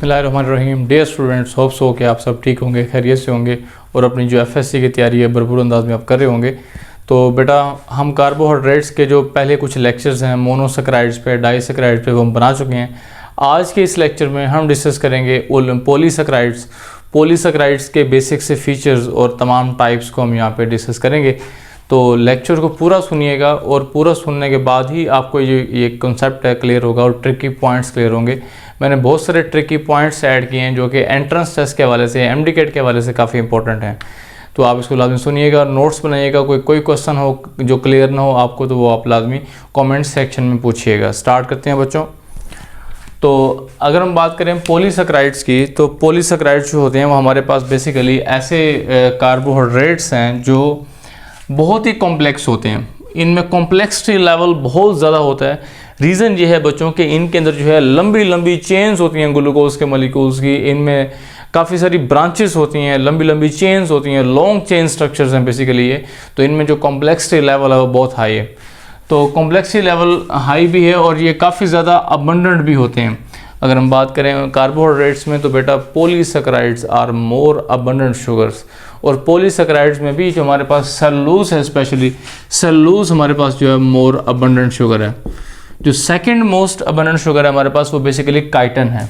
बिस्मिल्लाहिर्रहमानिर्रहीम। Dear students, hopes हो कि आप सब ठीक होंगे, खैरियत से होंगे और अपनी जो एफएससी की तैयारी है भरपूर अंदाज में आप कर रहे होंगे। तो बेटा, हम कार्बोहाइड्रेट्स के जो पहले कुछ लेक्चर्स हैं मोनोसैकराइड्स पे, डाइसैकराइड्स पे, वो हम बना चुके हैं। आज के इस लेक्चर में हम डिस्कस करेंगे पॉलीसैकराइड्स। पॉलीसैकराइड्स के बेसिक से फीचर्स और तमाम टाइप्स को हम यहाँ पे डिस्कस करेंगे। तो लेक्चर को पूरा सुनिएगा और पूरा सुनने के बाद ही आपको ये कॉन्सेप्ट है क्लियर होगा और ट्रिकी पॉइंट्स क्लियर होंगे। मैंने बहुत सारे ट्रिकी पॉइंट्स ऐड किए हैं जो कि एंट्रेंस टेस्ट के हवाले से, एमडीकेट के हवाले से काफ़ी इंपॉर्टेंट हैं। तो आप इसको लाजमी सुनिएगा, नोट्स बनाइएगा। कोई क्वेश्चन हो जो क्लियर ना हो आपको तो वो आप लाजमी कमेंट सेक्शन में पूछिएगा। स्टार्ट करते हैं बच्चों। तो अगर हम बात करें पॉलीसैकराइड्स की, तो पॉलीसैकराइड्स जो होते हैं वो हमारे पास बेसिकली ऐसे कार्बोहाइड्रेट्स हैं जो बहुत ही कॉम्प्लेक्स होते हैं। इनमें कॉम्प्लेक्सिटी लेवल बहुत ज़्यादा होता है। रीज़न ये है बच्चों कि इनके अंदर जो है लंबी लंबी चेन्स होती हैं ग्लूकोज के मॉलिक्यूल्स की। इनमें काफ़ी सारी ब्रांचेस होती हैं, लंबी लंबी चेन्स होती हैं, लॉन्ग चेन स्ट्रक्चर्स हैं बेसिकली ये। तो इनमें जो कॉम्प्लेक्सिटी लेवल है वो बहुत हाई है। तो कॉम्प्लेक्सिटी लेवल हाई भी है और ये काफ़ी ज़्यादा अबंडेंट भी होते हैं। अगर हम बात करें कार्बोहाइड्रेट्स में तो बेटा polysaccharides are more abundant sugars. और पॉलीसैकराइड्स में भी जो हमारे पास सेलुलोज है, स्पेशली सेलुलोज हमारे पास जो है मोर अबंडेंट शुगर है। जो सेकंड मोस्ट अबंडेंट शुगर है हमारे पास वो बेसिकली काइटन है।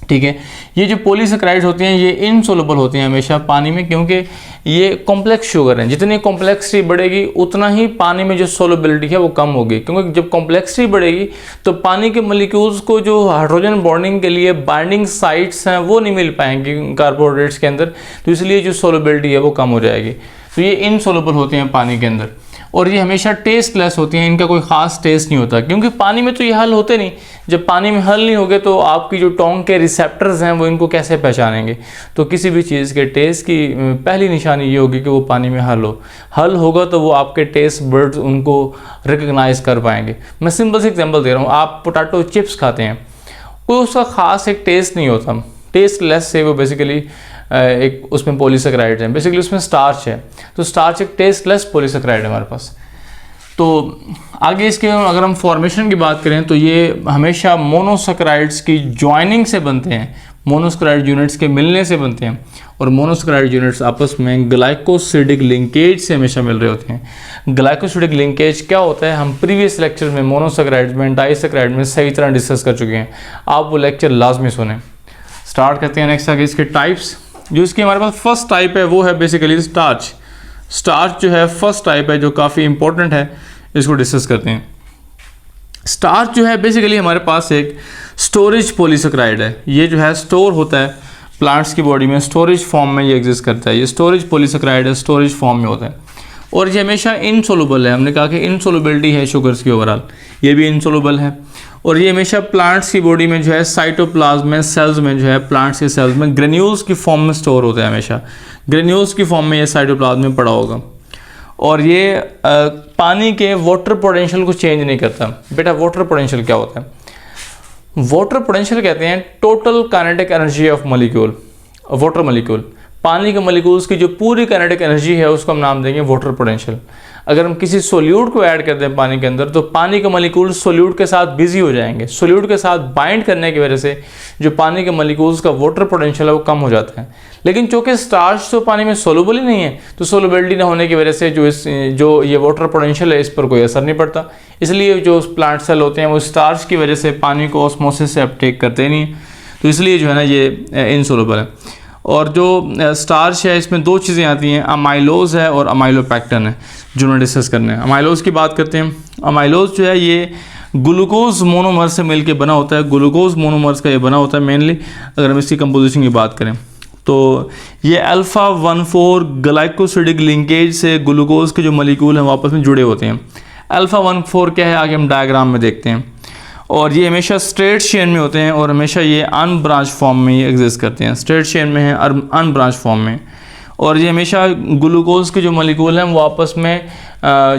ठीक है, ये जो पॉलीसैकराइड्स होते हैं ये इनसोल्युबल होते हैं हमेशा पानी में, क्योंकि ये कॉम्प्लेक्स शुगर हैं। जितनी कॉम्प्लेक्सिटी बढ़ेगी उतना ही पानी में जो सोल्युबिलिटी है वो कम होगी, क्योंकि जब कॉम्प्लेक्सिटी बढ़ेगी तो पानी के मॉलिक्यूल्स को जो हाइड्रोजन बॉन्डिंग के लिए बाइंडिंग साइट्स हैं वो नहीं मिल पाएंगी कार्बोहाइड्रेट्स के अंदर, तो इसलिए जो सोल्युबिलिटी है वो कम हो जाएगी। तो ये इनसोल्युबल होते हैं पानी के अंदर और ये हमेशा टेस्टलेस होती हैं। इनका कोई ख़ास टेस्ट नहीं होता, क्योंकि पानी में तो ये हल होते नहीं। जब पानी में हल नहीं होगे तो आपकी जो टोंग के रिसेप्टर्स हैं वो इनको कैसे पहचानेंगे। तो किसी भी चीज़ के टेस्ट की पहली निशानी ये होगी कि वो पानी में हल होगा तो वो आपके टेस्ट बर्ड्स उनको रिकग्नाइज कर पाएंगे। मैं सिंपल से एग्जांपल दे रहा हूँ, आप पोटैटो चिप्स खाते हैं, कोई उसका ख़ास एक टेस्ट नहीं होता, टेस्टलेस से वो बेसिकली एक उसमें पॉलीसैकराइड्स हैं, बेसिकली उसमें स्टार्च है। तो स्टार्च एक टेस्टलेस पॉलीसैकराइड है हमारे पास। तो आगे इसके अगर हम फॉर्मेशन की बात करें तो ये हमेशा मोनोसैकराइड्स की जॉइनिंग से बनते हैं, मोनोसैकराइड यूनिट्स के मिलने से बनते हैं। और मोनोसैकराइड यूनिट्स आपस में ग्लाइकोसिडिक लिंकेज से हमेशा मिल रहे होते हैं। ग्लाइकोसिडिक लिंकेज क्या होता है हम प्रीवियस लेक्चर में मोनोसैकराइड्स में, डाइसैकराइड में सही तरह डिस्कस कर चुके हैं, आप वो लेक्चर लाजमी सुने। स्टार्ट करते हैं नेक्स्ट आगे इसके टाइप्स। जो इसकी हमारे पास फर्स्ट टाइप है वो है बेसिकली स्टार्च। स्टार्च जो है फर्स्ट टाइप है जो काफ़ी इंपॉर्टेंट है, इसको डिस्कस करते हैं। स्टार्च जो है बेसिकली हमारे पास एक स्टोरेज पॉलीसैकराइड है। ये जो है स्टोर होता है प्लांट्स की बॉडी में, स्टोरेज फॉर्म में ये एग्जिस्ट करता है। ये स्टोरेज पॉलीसैकराइड है, स्टोरेज फॉर्म में होता है और ये हमेशा इनसोल्युबल है। हमने कहा कि इनसोल्युबिलिटी है शुगर्स की ओवरऑल, ये भी इनसोल्युबल है। और ये हमेशा प्लांट्स की बॉडी में जो है साइटोप्लाज्म में, सेल्स में जो है, प्लांट्स के सेल्स में ग्रेन्यूल्स की फॉर्म में स्टोर होता है। हमेशा ग्रेन्यूल्स की फॉर्म में ये साइटोप्लाज्म में पड़ा होगा और ये पानी के वाटर पोटेंशियल को चेंज नहीं करता। बेटा वाटर पोटेंशियल क्या होता है? वाटर पोटेंशियल कहते हैं total kinetic energy of molecule. Water molecule, पानी के मॉलिक्यूल्स की जो पूरी काइनेटिक एनर्जी है उसको हम नाम देंगे वाटर पोटेंशियल। अगर हम किसी सोल्यूट को ऐड कर दें पानी के अंदर तो पानी के मॉलिक्यूल्स सोल्यूट के साथ बिजी हो जाएंगे। सोल्यूट के साथ बाइंड करने की वजह से जो पानी के मॉलिक्यूल्स का वाटर पोटेंशियल है वो कम हो जाता है। लेकिन चूँकि स्टार्च तो पानी में सोल्यूबल ही नहीं है, तो सोल्यूबिलिटी ना होने की वजह से जो ये वाटर पोटेंशियल है इस पर कोई असर नहीं पड़ता। इसलिए जो प्लांट सेल होते हैं वो स्टार्च की वजह से पानी को ऑस्मोसिस से अपटेक करते नहीं, तो इसलिए जो है ना ये इनसोल्युबल है। और जो स्टार्च है इसमें दो चीज़ें आती हैं, अमाइलोज है और अमाइलोपेक्टिन है, जो मैं डिस्कस करने हैं। अमाइलोज की बात करते हैं। अमाइलोज जो है ये ग्लूकोज मोनोमर से मिलके बना होता है। ग्लूकोज मोनोमर्स का ये बना होता है मेनली। अगर हम इसकी कंपोजिशन की बात करें तो ये अल्फ़ा 1,4 ग्लाइकोसिडिक लिंकेज से ग्लूकोज के जो मॉलिक्यूल हैं वो आपस में जुड़े होते हैं। अल्फ़ा 1,4 क्या है आगे हम डायग्राम में देखते हैं। और ये हमेशा स्ट्रेट चेन में होते हैं और हमेशा ये अनब्रांच फॉर्म में ये एग्जिस्ट करते हैं। स्ट्रेट चेन में है, अनब्रांच फॉर्म में। और ये हमेशा ग्लूकोज के जो मॉलिक्यूल हैं वो आपस में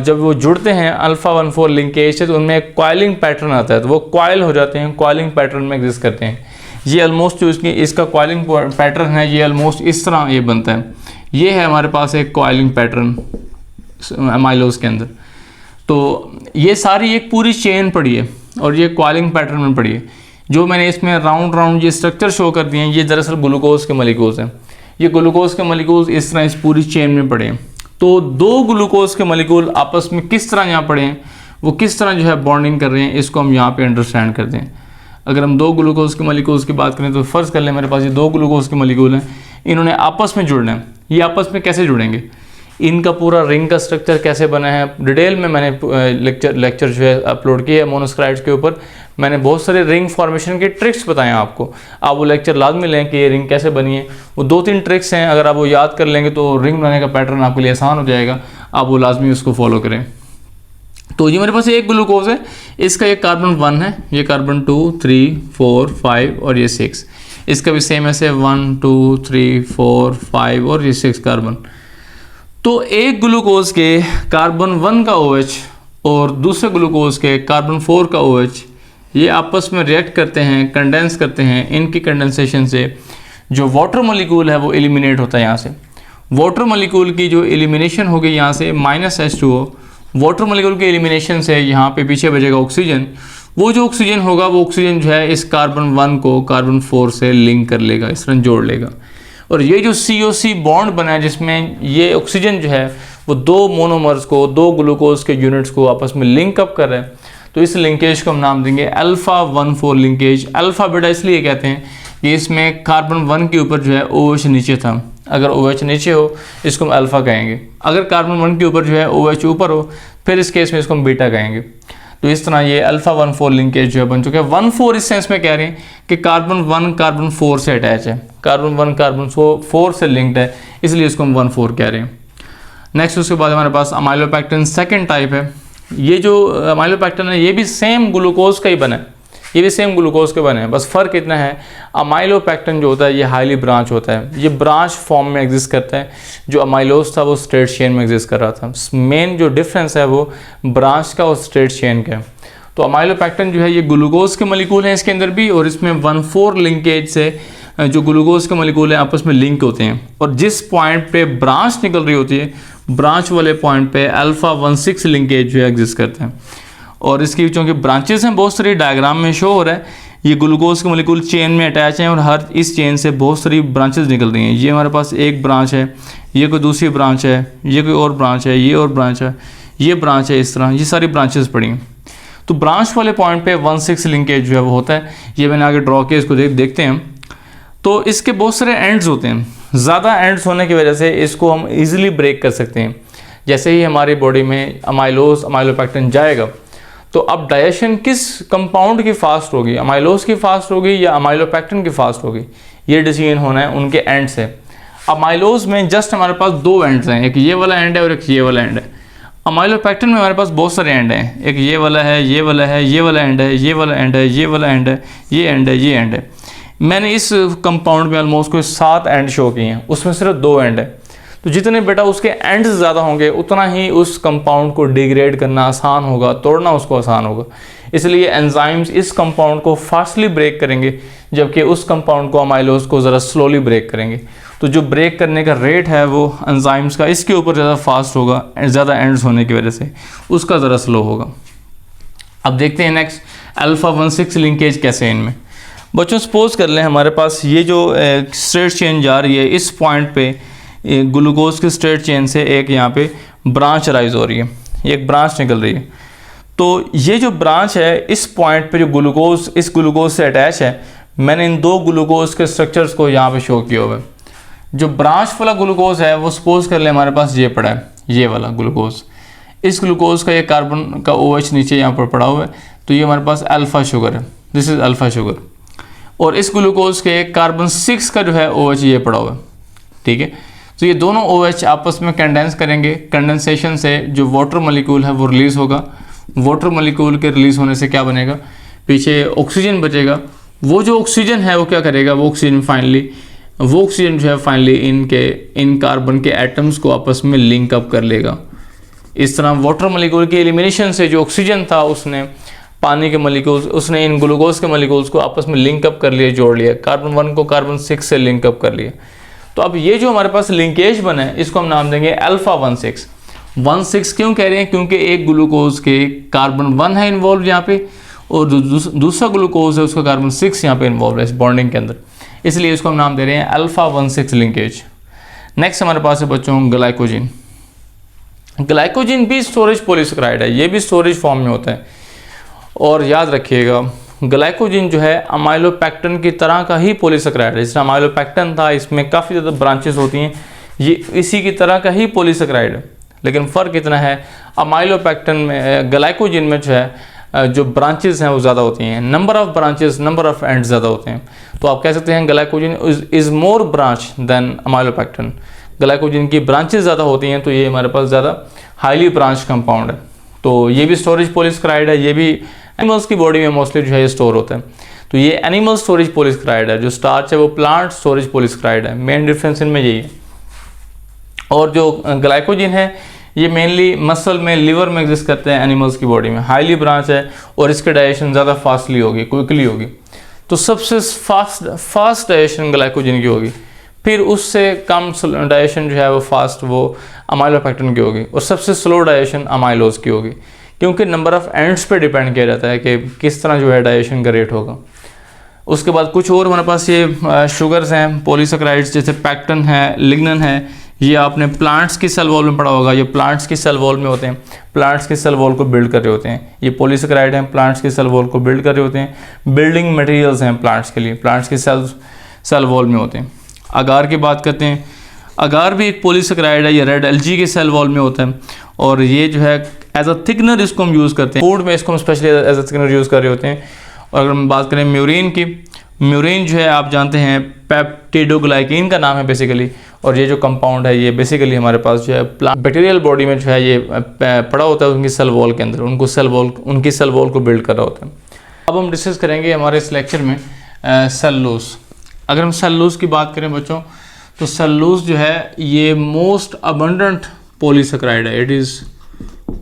जब वो जुड़ते हैं अल्फ़ा 1,4 लिंकेज से तो उनमें एक कॉइलिंग पैटर्न आता है, तो वो कॉइल हो जाते हैं, कॉइलिंग पैटर्न में एग्जिस्ट करते हैं। ये ऑलमोस्ट जो इसका कॉइलिंग पैटर्न है ये ऑलमोस्ट इस तरह ये बनता है। ये है हमारे पास एक कॉइलिंग पैटर्न अमाइलोज के अंदर। तो ये सारी एक पूरी चेन पड़ी है और ये कॉइलिंग पैटर्न में पड़ी है। जो मैंने इसमें राउंड ये स्ट्रक्चर शो कर दिए हैं, ये दरअसल ग्लूकोज के मॉलिक्यूल्स हैं। ये ग्लूकोज के मॉलिक्यूल्स इस तरह इस पूरी चेन में पड़े हैं। तो दो ग्लूकोज के मॉलिक्यूल आपस में किस तरह यहाँ पड़े हैं, वो किस तरह जो है बॉन्डिंग कर रहे हैं, इसको हम यहाँ पे अंडरस्टैंड करते हैं। अगर हम दो ग्लूकोज के मॉलिक्यूल्स की बात करें तो फ़र्ज़ कर लें मेरे पास ये दो ग्लूकोज के मॉलिक्यूल हैं, इन्होंने आपस में जुड़ना है। ये आपस में कैसे जुड़ेंगे, इनका पूरा रिंग का स्ट्रक्चर कैसे बना है, डिटेल में मैंने लेक्चर जो है अपलोड किया है मोनोसैकेराइड्स के ऊपर। मैंने बहुत सारे रिंग फॉर्मेशन के ट्रिक्स बताए हैं आपको, आप वो लेक्चर लाजमी लें कि ये रिंग कैसे बनी है। वो 2-3 ट्रिक्स हैं, अगर आप वो याद कर लेंगे तो रिंग बनाने का पैटर्न आपके लिए आसान हो जाएगा, आप वो लाजमी उसको फॉलो करें। तो ये मेरे पास एक ग्लूकोज है, इसका ये कार्बन 1 है, ये कार्बन 2, 3, 4, 5 और ये 6। इसका भी सेम ऐसे 1, 2, 3, 4, 5 और ये 6 कार्बन। तो एक ग्लूकोज के कार्बन 1 का OH और दूसरे ग्लूकोज के कार्बन 4 का OH ये आपस में रिएक्ट करते हैं, कंडेंस करते हैं। इनकी कंडेंसेशन से जो वाटर मॉलिक्यूल है वो एलिमिनेट होता है यहाँ से। वाटर मॉलिक्यूल की जो एलिमिनेशन होगी यहाँ से -H2O, वाटर मॉलिक्यूल के एलिमिनेशन से यहाँ पे पीछे बचेगा ऑक्सीजन। वो जो ऑक्सीजन होगा वो ऑक्सीजन जो है इस कार्बन 1 को कार्बन 4 से लिंक कर लेगा, इस तरह जोड़ लेगा। और ये जो COC बॉन्ड बना है जिसमें ये ऑक्सीजन जो है वो दो मोनोमर्स को, दो ग्लूकोज के यूनिट्स को आपस में लिंक अप कर रहा है, तो इस लिंकेज को हम नाम देंगे अल्फा 1,4 लिंकेज। अल्फा बेटा इसलिए कहते हैं कि इसमें कार्बन 1 के ऊपर जो है OH नीचे था, अगर OH नीचे हो इसको हम अल्फा कहेंगे, अगर कार्बन 1 के ऊपर जो है OH ऊपर हो फिर इस केस में इसको हम बीटा कहेंगे। तो इस तरह ये अल्फा 1,4 लिंकेज जो है बन चुका है। 1,4 इस सेंस में कह रहे हैं कि कार्बन 1 कार्बन 4 से अटैच है, कार्बन 1 कार्बन 4 से लिंक्ड है, इसलिए इसको हम 1,4 कह रहे हैं। नेक्स्ट उसके बाद हमारे पास अमाइलोपेक्टिन सेकंड टाइप है। ये जो अमाइलोपेक्टिन है ये भी सेम ग्लूकोज का ही बना है, ये भी सेम ग्लूकोज के बने हैं, बस फ़र्क इतना है अमाइलोपेक्टिन जो होता है ये हाईली ब्रांच होता है, ये ब्रांच फॉर्म में एग्जिस्ट करता है। जो अमाइलोज था वो स्ट्रेट चेन में एग्जिस्ट कर रहा था। मेन जो डिफरेंस है वो ब्रांच का और स्ट्रेट चेन का है। तो अमाइलोपेक्टिन जो है ये ग्लूकोज के मॉलिक्यूल हैं इसके अंदर भी, और इसमें 1,4 लिंकेज से जो ग्लूकोज के मॉलिक्यूल हैं आपस में लिंक होते हैं। और जिस पॉइंट पे ब्रांच निकल रही होती है, ब्रांच वाले पॉइंट पे अल्फा 1,6 लिंकेज जो है एग्जिस्ट करते हैं। और इसकी चूँकि ब्रांचेस हैं बहुत सारी, डायग्राम में शो हो रहा है, ये ग्लूकोज के मॉलिक्यूल चेन में अटैच हैं और हर इस चेन से बहुत सारी ब्रांचेस निकल रही हैं। ये हमारे पास एक ब्रांच है, ये कोई दूसरी ब्रांच है, ये कोई और ब्रांच है, ये और ब्रांच है, ये ब्रांच है, इस तरह ये सारी ब्रांचेस पड़ी हैं। तो ब्रांच वाले पॉइंट पे 1,6 लिंकेज जो है वो होता है। ये मैंने आगे ड्रॉ किया, इसको देखते हैं। तो इसके बहुत सारे एंड्स होते हैं, ज़्यादा एंड्स होने की वजह से इसको हम ईजिली ब्रेक कर सकते हैं। जैसे ही हमारी बॉडी में अमाइलोपेक्टिन जाएगा तो अब डाइजेशन किस कंपाउंड की फास्ट होगी, अमाइलोज की फास्ट होगी या अमाइलोपेक्टिन की फास्ट होगी, ये डिसीजन होना है उनके एंड से। अमाइलोज में जस्ट हमारे पास दो एंड्स हैं, एक ये वाला एंड है और एक ये वाला एंड है। अमाइलोपेक्टिन में हमारे पास बहुत सारे एंड हैं, एक ये वाला है, ये वाला है, ये वाला एंड है, ये वाला एंड है, ये वाला एंड है, ये एंड है, ये एंड है। मैंने इस कंपाउंड में ऑलमोस्ट कोई 7 एंड शो किए हैं, उसमें सिर्फ 2 एंड है। तो जितने बेटा उसके एंड्स ज़्यादा होंगे उतना ही उस कंपाउंड को डिग्रेड करना आसान होगा, तोड़ना उसको आसान होगा। इसलिए एंजाइम्स इस कंपाउंड को फास्टली ब्रेक करेंगे, जबकि उस कंपाउंड को अमाइलोज को ज़रा स्लोली ब्रेक करेंगे। तो जो ब्रेक करने का रेट है वो एंजाइम्स का इसके ऊपर ज़्यादा फास्ट होगा, ज़्यादा एंड्स होने की वजह से उसका ज़रा स्लो होगा। अब देखते हैं नेक्स्ट अल्फा 1,6 लिंकेज कैसे है इनमें। बच्चों सपोज कर लें हमारे पास ये जो स्ट्रेट चेन जा रही है, इस पॉइंट पे ग्लूकोज की स्ट्रेट चेन से एक यहाँ पे ब्रांच राइज हो रही है, एक ब्रांच निकल रही है। तो ये जो ब्रांच है इस पॉइंट पे जो ग्लूकोज इस ग्लूकोज से अटैच है, मैंने इन 2 ग्लूकोज के स्ट्रक्चर्स को यहाँ पे शो किया हुआ है। जो ब्रांच वाला ग्लूकोज है वो सपोज कर ले हमारे पास ये पड़ा है, ये वाला ग्लूकोज, इस ग्लूकोज का ये कार्बन का OH नीचे यहाँ पर पड़ा हुआ है, तो ये हमारे पास अल्फा शुगर है, दिस इज़ अल्फा शुगर। और इस ग्लूकोज के कार्बन 6 का जो है OH ये पड़ा हुआ है, ठीक है। तो ये दोनों OH आपस में कंडेंस करेंगे, कंडेंसेशन से जो वाटर मॉलिक्यूल है वो रिलीज़ होगा। वाटर मॉलिक्यूल के रिलीज़ होने से क्या बनेगा, पीछे ऑक्सीजन बचेगा। वो जो ऑक्सीजन है वो क्या करेगा, वो ऑक्सीजन जो है फाइनली इन कार्बन के एटम्स को आपस में लिंक अप कर लेगा। इस तरह वाटर मॉलिक्यूल की एलिमिनेशन से जो ऑक्सीजन था उसने पानी के मॉलिक्यूल्स, उसने इन ग्लूकोज के मॉलिक्यूल्स को आपस में लिंक अप कर लिया, जोड़ लिया, कार्बन 1 को कार्बन 6 से लिंक अप कर लिया। तो अब ये जो हमारे पास लिंकेज बना है इसको हम नाम देंगे अल्फा 1,6 क्यों कह रहे हैं, क्योंकि एक ग्लूकोज के कार्बन 1 है इन्वॉल्व यहाँ पे, और दूसरा ग्लूकोज है उसका कार्बन 6 यहाँ पे इन्वॉल्व है इस बॉन्डिंग के अंदर, इसलिए इसको हम नाम दे रहे हैं अल्फा 1,6 लिंकेज। नेक्स्ट हमारे पास है बच्चों ग्लाइकोजिन। ग्लाइकोजिन भी स्टोरेज पॉलीसेकेराइड है, ये भी स्टोरेज फॉर्म में होता है। और याद रखिएगा ग्लाइकोजिन जो है अमाइलोपेक्टिन की तरह का ही पॉलीसेकेराइड है। जैसे अमाइलोपेक्टिन था, इसमें काफ़ी ज़्यादा ब्रांचेस होती हैं, ये इसी की तरह का ही पॉलीसेकेराइड है, लेकिन फ़र्क इतना है अमाइलोपेक्टिन में, ग्लाइकोजिन में जो है जो ब्रांचेस हैं वो ज़्यादा होती हैं, number of branches, number of ends ज़्यादा होते हैं। तो आप कह सकते हैं glycogen is more branch than amylopectin, glycogen की ब्रांचेस ज़्यादा होती हैं, तो ये हमारे पास ज़्यादा हाईली ब्रांच कंपाउंड है। तो ये भी स्टोरेज पॉलीसेकेराइड है, ये भी एनिमल्स की बॉडी में मोस्टली जो है ये स्टोर होता है। तो ये एनिमल स्टोरेज पॉलीसेकेराइड है, जो स्टार्च है वो प्लांट स्टोरेज पॉलीसेकेराइड है, मेन डिफरेंस इनमें यही है। और जो ग्लाइकोजिन है ये मेनली मसल में, लिवर में एग्जिस्ट करते हैं एनिमल्स की बॉडी में, हाईली ब्रांच है और इसके डाइजेशन ज़्यादा फास्टली होगी, क्विकली होगी। तो सबसे फास्ट डाइजेशन ग्लाइकोजिन की होगी, फिर उससे कम डाइजेशन जो है वो फास्ट वो अमाइलोपेक्टिन की होगी, और सबसे स्लो डाइजेशन अमाइलोज की होगी, क्योंकि नंबर ऑफ़ एंड्स पे डिपेंड किया जाता है कि किस तरह जो है डाइजेशन का रेट होगा। उसके बाद कुछ और हमारे पास ये शुगर्स हैं पॉलीसेकेराइड्स, जैसे पैक्टिन है, लिग्निन है, ये आपने प्लांट्स की सेल वॉल में पढ़ा होगा, ये प्लांट्स की सेल वॉल में होते हैं, प्लांट्स की सेल वॉल को बिल्ड कर रहे होते हैं। ये पॉलीसेकेराइड हैं, प्लांट्स की सेल वॉल को बिल्ड कर रहे होते हैं, बिल्डिंग मटेरियल्स हैं प्लांट्स के लिए, प्लांट्स की सेल वॉल में होते हैं। अगार की बात करते हैं, अगार भी एक पॉलीसेकेराइड है, ये रेड एल्गी के सेल वॉल में होता है, और ये जो है एज अ थिकनर इसको हम यूज़ करते हैं, फूड में इसको हम specially as a thickener use कर रहे होते हैं। और अगर हम बात करें म्यूरिन की, म्यूरिन जो है आप जानते हैं पेप्टिडोग्लाइकिन का नाम है बेसिकली, और ये जो कंपाउंड है ये बेसिकली हमारे पास जो है बैक्टीरियल बॉडी में जो है ये पड़ा होता है उनकी सेल वॉल के अंदर, उनकी सेल वॉल को बिल्ड कर रहा होता है। अब हम डिस्कस करेंगे हमारे इस लेक्चर में सेलुलोज। अगर हम सेलुलोज की बात करें बच्चों, तो सेलुलोज जो है ये मोस्ट अबंडेंट पॉलीसेकेराइड है, it is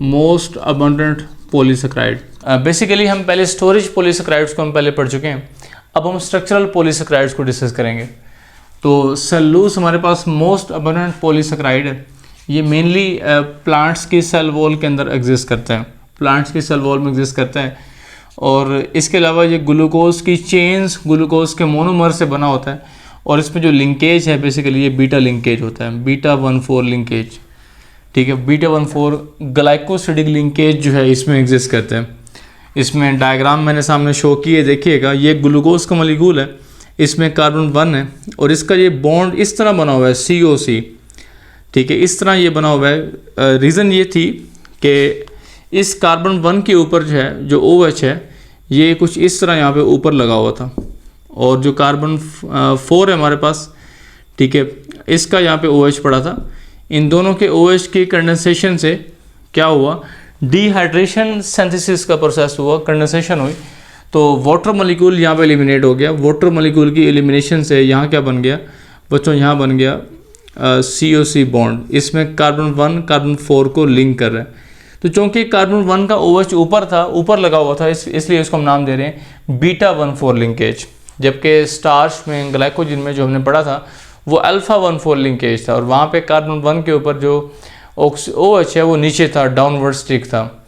most abundant polysaccharide. Basically हम पहले स्टोरेज पॉलीसेकेराइड्स को हम पहले पढ़ चुके हैं, अब हम स्ट्रक्चरल पॉलीसेकेराइड्स को डिस्कस करेंगे। तो सेलुलोज हमारे पास मोस्ट अबंडेंट पॉलीसेकेराइड है, ये मेनली प्लांट्स की सेल वॉल के अंदर एग्जिस्ट करता है, प्लांट्स की सेल वॉल में एग्जिस्ट करता है। और इसके अलावा ये ग्लूकोज की चेन्स, ग्लूकोज के मोनोमर से बना होता है, और इसमें जो लिंकेज है बेसिकली ये बीटा लिंकेज होता है, बीटा 1,4 लिंकेज, ठीक है। बीटा 1,4 ग्लाइकोसिडिक लिंकेज जो है इसमें एग्जिस्ट करते हैं। इसमें डायग्राम मैंने सामने शो किए, देखिएगा ये ग्लूकोज का मॉलिक्यूल है, इसमें कार्बन 1 है, और इसका ये बॉन्ड इस तरह बना हुआ है COC, ठीक है, इस तरह ये बना हुआ है। रीज़न ये थी कि इस कार्बन 1 के ऊपर जो है जो OH है ये कुछ इस तरह यहाँ पे ऊपर लगा हुआ था, और जो कार्बन 4 है हमारे पास, ठीक है, इसका यहाँ पे OH पड़ा था। इन दोनों के OH के कंडेंसेशन से क्या हुआ, डिहाइड्रेशन सिंथेसिस का प्रोसेस हुआ, कंडेंसेशन हुई, तो वाटर मॉलिक्यूल यहाँ पे एलिमिनेट हो गया। वाटर मॉलिक्यूल की एलिमिनेशन से यहाँ क्या बन गया बच्चों, यहाँ बन गया COC बॉन्ड, इसमें कार्बन 1 कार्बन 4 को लिंक कर रहा है। तो चूँकि कार्बन 1 का OH ऊपर था, ऊपर लगा हुआ था, इसलिए इसको हम नाम दे रहे हैं बीटा 1,4 लिंकेज, जबकि स्टार्च में, ग्लाइकोजिन में जो हमने पढ़ा था वो अल्फा 1,4 लिंकेज था, और वहाँ पे कार्बन 1 के ऊपर जो OH है वो नीचे था, डाउनवर्ड स्टिक था।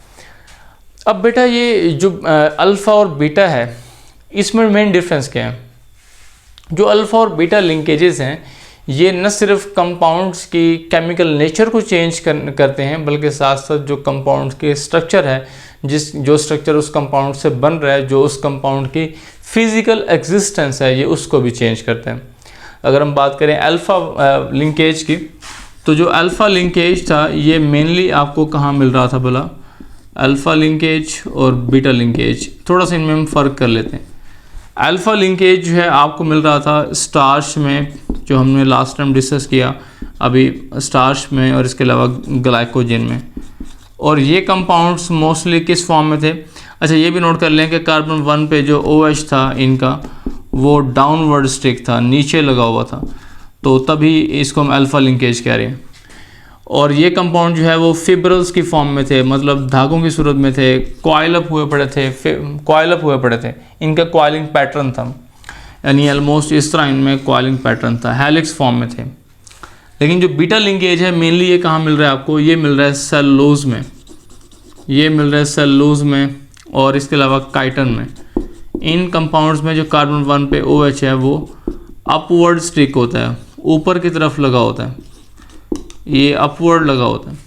अब बेटा ये जो अल्फ़ा और बीटा है इसमें मेन डिफरेंस क्या है? जो अल्फ़ा और बीटा लिंकेजेस हैं ये न सिर्फ कंपाउंड्स की केमिकल नेचर को चेंज करते हैं, बल्कि साथ साथ जो कंपाउंड्स के स्ट्रक्चर है, जो स्ट्रक्चर उस कंपाउंड से बन रहा है, जो उस कंपाउंड की फिज़िकल एग्जिस्टेंस है, ये उसको भी चेंज करते हैं। अगर हम बात करें अल्फ़ा लिंकेज की, तो जो अल्फ़ा लिंकेज था ये मेनली आपको कहाँ मिल रहा था बोला, अल्फ़ा लिंकेज और बीटा लिंकेज, थोड़ा सा इनमें हम फ़र्क कर लेते हैं। अल्फ़ा लिंकेज जो है आपको मिल रहा था स्टार्च में, जो हमने लास्ट टाइम डिस्कस किया अभी, स्टार्च में और इसके अलावा ग्लाइकोजन में। और ये कंपाउंड्स मोस्टली किस फॉर्म में थे? अच्छा, ये भी नोट कर लें कि कार्बन 1 पे जो OH था इनका वो डाउनवर्ड स्टिक था, नीचे लगा हुआ था, तो तभी इसको हम अल्फ़ा लिंकेज कह रहे हैं। और ये कंपाउंड जो है वो फिब्रल्स की फॉर्म में थे, मतलब धागों की सूरत में थे, कॉइल अप हुए पड़े थे, इनका कॉइलिंग पैटर्न था, यानी ऑलमोस्ट इस तरह इनमें कॉइलिंग पैटर्न था, हेलिक्स फॉर्म में थे। लेकिन जो बीटा लिंकेज है मेनली ये कहाँ मिल रहा है आपको? ये मिल रहा है सेलुलोज में, ये मिल रहा है सेलुलोज में, और इसके अलावा काइटन में, इन कंपाउंड्स में जो कार्बन 1 पे OH है वो अपवर्ड स्टिक होता है, ऊपर की तरफ लगा होता है, ये अपवर्ड लगा होता है,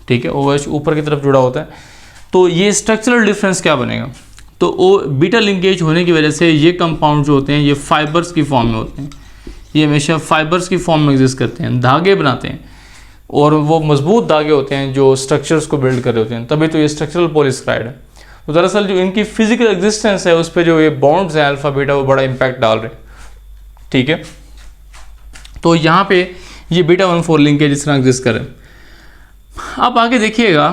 ठीक है, OH ऊपर की तरफ जुड़ा होता है। तो ये स्ट्रक्चरल डिफरेंस क्या बनेगा, तो बीटा लिंकेज होने की वजह से ये कंपाउंड जो होते हैं ये फाइबर्स की फॉर्म में होते हैं, ये हमेशा फाइबर्स की फॉर्म में एग्जिस्ट करते हैं, धागे बनाते हैं, और वो मजबूत धागे होते हैं जो स्ट्रक्चर्स को बिल्ड कर रहे होते हैं, तभी तो ये स्ट्रक्चरल पॉलीसेकेराइड है। तो दरअसल जो इनकी फिजिकल एग्जिस्टेंस है उस पर जो ये बॉन्ड्स हैं अल्फा बीटा वो बड़ा इंपैक्ट डाल रहे हैं, ठीक है। तो यहाँ पे ये बीटा 1,4 लिंकेज इस तरह एग्जिस्ट करे। अब आगे देखिएगा,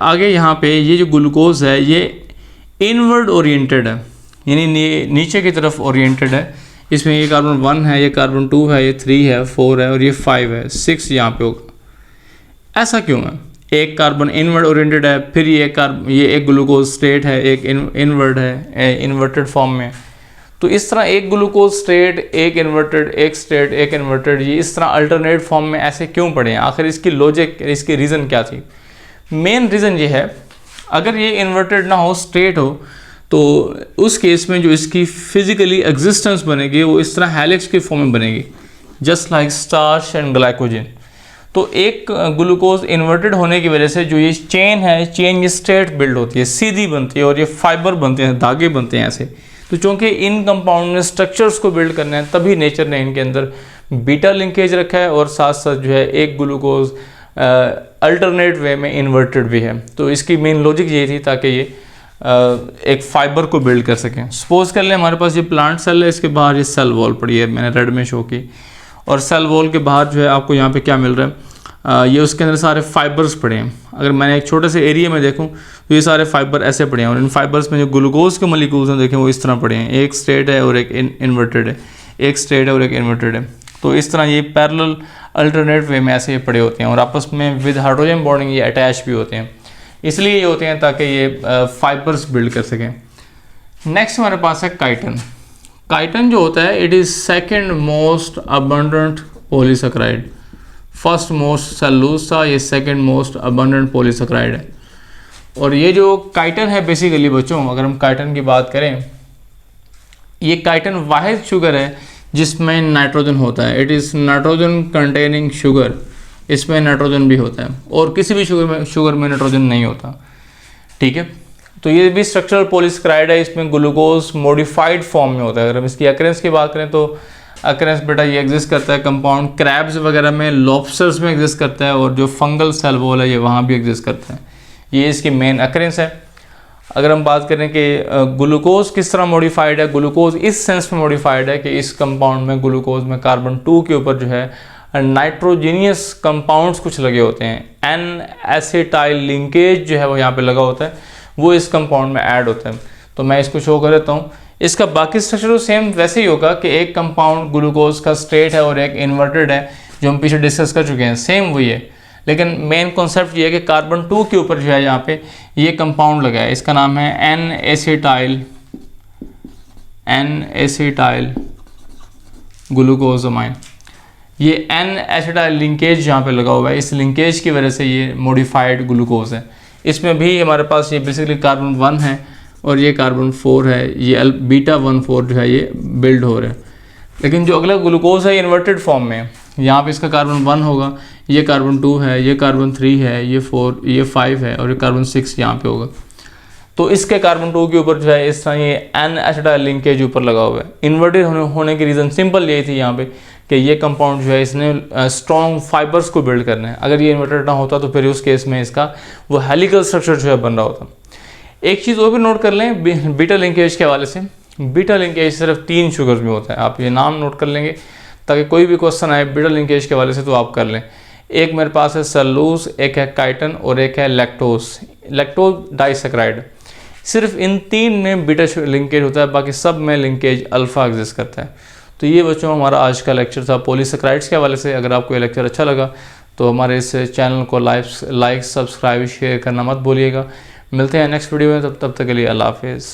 आगे यहाँ पे ये जो ग्लूकोज है ये इनवर्ड ओरिएंटेड है, यानी नीचे की तरफ ओरिएंटेड है। इसमें ये कार्बन 1 है, ये कार्बन 2 है, ये 3 है, 4 है और ये 5 है, 6 यहाँ पे होगा। ऐसा क्यों है? एक कार्बन इनवर्ड ओरिएंटेड है, फिर ये एक ग्लूकोज स्टेट है, एक इनवर्ड है, इन्वर्टेड फॉर्म में। तो इस तरह एक ग्लूकोज स्टेट, एक इन्वर्टेड, एक स्टेट, एक इन्वर्टेड, ये इस तरह अल्टरनेट फॉर्म में ऐसे क्यों पड़े हैं? आखिर इसकी लॉजिक, इसकी रीज़न क्या थी? मेन रीज़न ये है, अगर ये इन्वर्टेड ना हो, स्टेट हो, तो उस केस में जो इसकी फिजिकली एग्जिस्टेंस बनेगी वो इस तरह हेलिक्स की फॉर्म में बनेगी, just like starch and glycogen. तो एक ग्लूकोज इन्वर्टेड होने की वजह से जो ये चेन है, चेन ये स्ट्रेट बिल्ड होती है, सीधी बनती है और ये फाइबर बनते हैं, धागे बनते हैं ऐसे। तो चूँकि इन कंपाउंड में स्ट्रक्चर्स को बिल्ड करना है, तभी नेचर ने इनके अंदर बीटा लिंकेज रखा है और साथ साथ जो है एक ग्लूकोज अल्टरनेट वे में इन्वर्टेड भी है। तो इसकी मेन लॉजिक ये थी ताकि ये एक फाइबर को बिल्ड कर सकें। सपोज कर लें हमारे पास ये प्लांट सेल है, इसके बाहर ये सेल वॉल पड़ी है, मैंने रेड में शो की, और सेल वॉल के बाहर जो है आपको यहाँ पे क्या मिल रहा है, ये उसके अंदर सारे फाइबर्स पड़े हैं। अगर मैंने एक छोटे से एरिया में देखूँ तो ये सारे फाइबर ऐसे पड़े हैं, और इन फाइबर्स में जो ग्लूकोज के मॉलिक्यूल्स हैं देखें वो इस तरह पड़े हैं, एक स्टेट है और एक इन्वर्टेड है, एक स्टेट है और एक इन्वर्टेड है। तो इस तरह ये पैरेलल अल्टरनेट वे में ऐसे पड़े होते हैं और आपस में विद हाइड्रोजन बॉन्डिंग ये अटैच भी होते हैं, इसलिए ये होते हैं ताकि ये फाइबर्स बिल्ड कर सकें। नेक्स्ट हमारे पास है काइटन। काइटन जो होता है it is second most abundant polysaccharide, first most cellulose था, ये सेकेंड मोस्ट अबंडेंट पॉलीसेकेराइड है। और ये जो काइटन है बेसिकली बच्चों, अगर हम काइटन की बात करें, ये काइटन वाहिद शुगर है जिसमें नाइट्रोजन होता है, it is nitrogen containing sugar, इसमें नाइट्रोजन भी होता है और किसी भी शुगर में नाइट्रोजन नहीं होता, ठीक है। तो ये भी स्ट्रक्चरल पॉलीसेकेराइड है, इसमें ग्लूकोज मॉडिफाइड फॉर्म में होता है। अगर हम इसकी अकरेंस की बात करें तो अकरेंस बेटा ये एग्जिस्ट करता है कंपाउंड क्रैब्स वगैरह में, लॉबस्टर्स में एग्जिस्ट करता है, और जो फंगल सेल वॉल है ये वहाँ भी एग्जिस्ट करता है। ये इसकी मेन अकरेंस है। अगर हम बात करें कि ग्लूकोज किस तरह मॉडिफाइड है, ग्लूकोज इस सेंस में मॉडिफाइड है कि इस कंपाउंड में, ग्लूकोज में कार्बन 2 के ऊपर जो है नाइट्रोजीनियस कंपाउंड्स कुछ लगे होते हैं, एन एसिटाइल लिंकेज जो है वो यहाँ पे लगा होता है, वो इस कंपाउंड में ऐड होता है। तो मैं इसको शो कर देता हूँ। इसका बाकी स्ट्रक्चर तो सेम वैसे ही होगा कि एक कंपाउंड ग्लूकोज का स्टेट है और एक इन्वर्टेड है, जो हम पीछे डिस्कस कर चुके हैं, सेम वही है। लेकिन मेन कॉन्सेप्ट ये है कि कार्बन 2 के ऊपर जो है यहाँ पे ये कंपाउंड लगा है, इसका नाम है एन एसिटाइल ग्लूकोजामाइन। ये एन एसिटाइल लिंकेज यहाँ पे लगा हुआ है, इस लिंकेज की वजह से ये मॉडिफाइड ग्लूकोज है। इसमें भी हमारे पास ये बेसिकली कार्बन 1 है और ये कार्बन 4 है, ये बीटा 1,4 जो है ये बिल्ड हो रहा है। लेकिन जो अगला ग्लूकोज है इन्वर्टेड फॉर्म में, यहाँ पे इसका कार्बन 1 होगा, ये कार्बन 2 है, ये कार्बन 3 है, ये 4, ये 5 है और ये कार्बन 6 यहाँ पे होगा। तो इसके कार्बन 2 के ऊपर जो है इस तरह ये एन एसिटाइल लिंकेज ऊपर लगा हुआ है। इन्वर्टेड होने की रीज़न सिंपल यही थी यहाँ पे कि ये कंपाउंड जो है इसने स्ट्रॉन्ग फाइबर्स को बिल्ड करना है। अगर ये इन्वर्टेड ना होता तो फिर उस केस में इसका वो हेलिकल स्ट्रक्चर जो है बन रहा होता। एक चीज़ और भी नोट कर लें बीटा लिंकेज के हवाले से, बीटा लिंकेज सिर्फ 3 शुगर्स में होता है। आप ये नाम नोट कर लेंगे ताकि कोई भी क्वेश्चन आए बीटा लिंकेज के हवाले से तो आप कर लें। एक मेरे पास है सेलुलोज, एक है काइटन और एक है लैक्टोज डाइसेकेराइड। सिर्फ इन 3 में बीटा लिंकेज होता है, बाकी सब में लिंकेज अल्फा एग्जिस्ट करता है। तो ये बच्चों हमारा आज का लेक्चर था पॉलीसेकेराइड्स के हवाले से। अगर आपको ये लेक्चर अच्छा लगा तो हमारे इस चैनल को लाइक, सब्सक्राइब, शेयर करना मत भूलिएगा। मिलते हैं नेक्स्ट वीडियो में, तब तक के लिए अल्लाह हाफिज़।